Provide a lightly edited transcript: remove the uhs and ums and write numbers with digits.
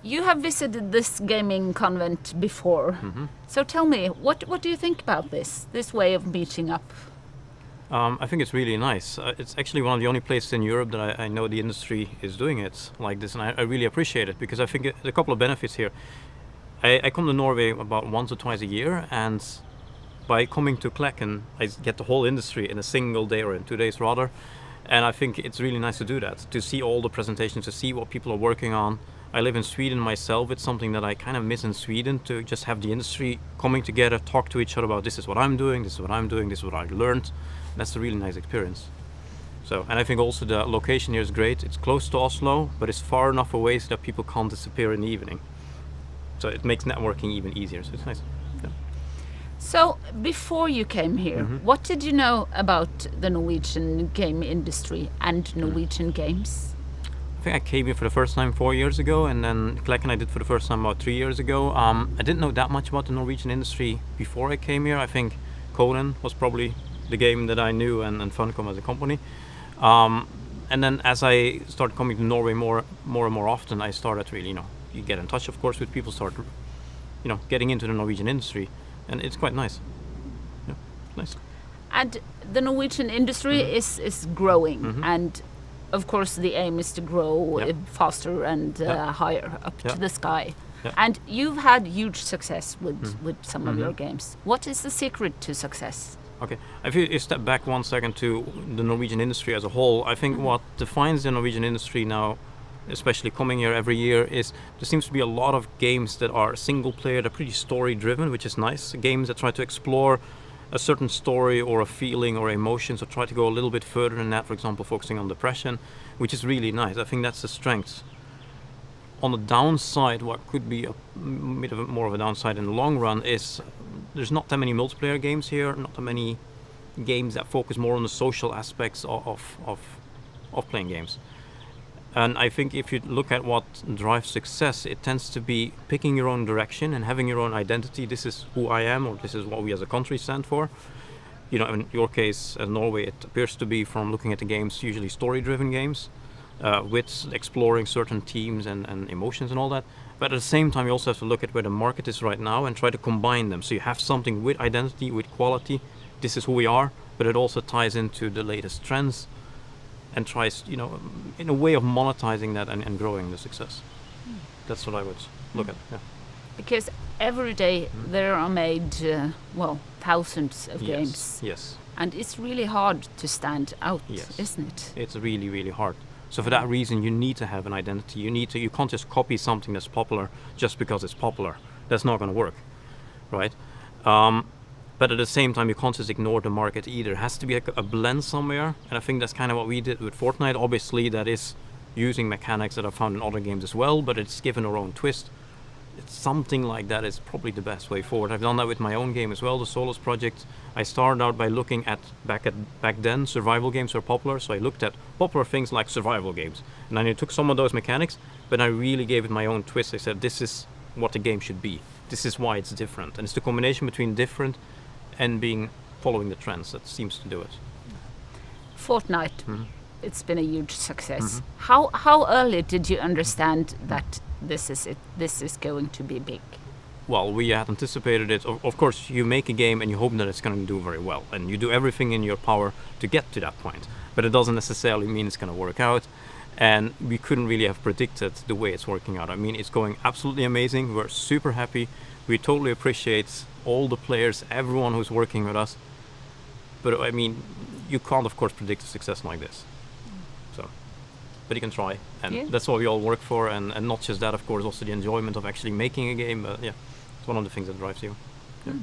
You have visited this gaming convent before. So tell me, what do you think about this way of meeting up? I think it's really nice. It's actually one of the only places in Europe that I know the industry is doing it like this, and I really appreciate it because I think there's a couple of benefits here. I come to Norway about once or twice a year, and by coming to Klækken, I get the whole industry in a single day or in 2 days rather, and I think it's really nice to do that, to see all the presentations, to see what people are working on. I live in Sweden myself. It's something that I kind of miss in Sweden, to just have the industry coming together, talk to each other about this is what I'm doing, this is what I'm doing, this is what I learned. That's a really nice experience. So, and I think also the location here is great. It's close to Oslo, but it's far enough away so that people can't disappear in the evening. So it makes networking even easier, so it's nice. Yeah. So before you came here, what did you know about the Norwegian game industry and Norwegian games? I think I came here for the first time 4 years ago, and then Klækken I did for the first time about 3 years ago. I didn't know that much about the Norwegian industry before I came here. I think Conan was probably the game that I knew, and Funcom as a company. And then as I started coming to Norway more and more often, I started really, you get in touch, of course, with people, start, getting into the Norwegian industry, and it's quite nice. Yeah, nice. And the Norwegian industry is growing, and of course the aim is to grow faster and higher up to the sky. Yeah. And you've had huge success with some of your games. What is the secret to success? Okay, if you step back 1 second to the Norwegian industry as a whole, I think what defines the Norwegian industry now, especially coming here every year, is there seems to be a lot of games that are single player, they're pretty story driven, which is nice. Games that try to explore a certain story or a feeling or emotions, or try to go a little bit further than that, for example, focusing on depression, which is really nice. I think that's the strength. On the downside, what could be a bit of more of a downside in the long run is there's not that many multiplayer games here, not that many games that focus more on the social aspects of playing games. And I think if you look at what drives success, it tends to be picking your own direction and having your own identity. This is who I am, or this is what we as a country stand for. In your case, as Norway, it appears to be, from looking at the games, usually story-driven games, with exploring certain themes and emotions and all that. But at the same time, you also have to look at where the market is right now and try to combine them. So you have something with identity, with quality. This is who we are, but it also ties into the latest trends and tries, in a way of monetizing that and growing the success. That's what I would look at. Yeah. Because every day there are made, thousands of games. Yes. And it's really hard to stand out, isn't it? It's really, really hard. So for that reason, you need to have an identity. You can't just copy something that's popular just because it's popular. That's not going to work, right? But at the same time, you can't just ignore the market either. It has to be a blend somewhere, and I think that's kind of what we did with Fortnite. Obviously, that is using mechanics that are found in other games as well, but it's given our own twist. It's something like that is probably the best way forward. I've done that with my own game as well, the Solos project. I started out by looking at back then survival games were popular, so I looked at popular things like survival games, and then I took some of those mechanics, but I really gave it my own twist. I said, this is what the game should be. This is why it's different, and it's the combination between different and following the trends that seems to do it. Fortnite, it's been a huge success. How early did you understand that this is it? This is going to be big. Well, we had anticipated it. Of course, you make a game and you hope that it's going to do very well, and you do everything in your power to get to that point. But it doesn't necessarily mean it's going to work out. And we couldn't really have predicted the way it's working out. I mean, it's going absolutely amazing. We're super happy. We totally appreciate all the players, everyone who's working with us. But I mean, you can't, of course, predict a success like this. So, but you can try, and that's what we all work for. And not just that, of course, also the enjoyment of actually making a game. But yeah, it's one of the things that drives you. Yeah.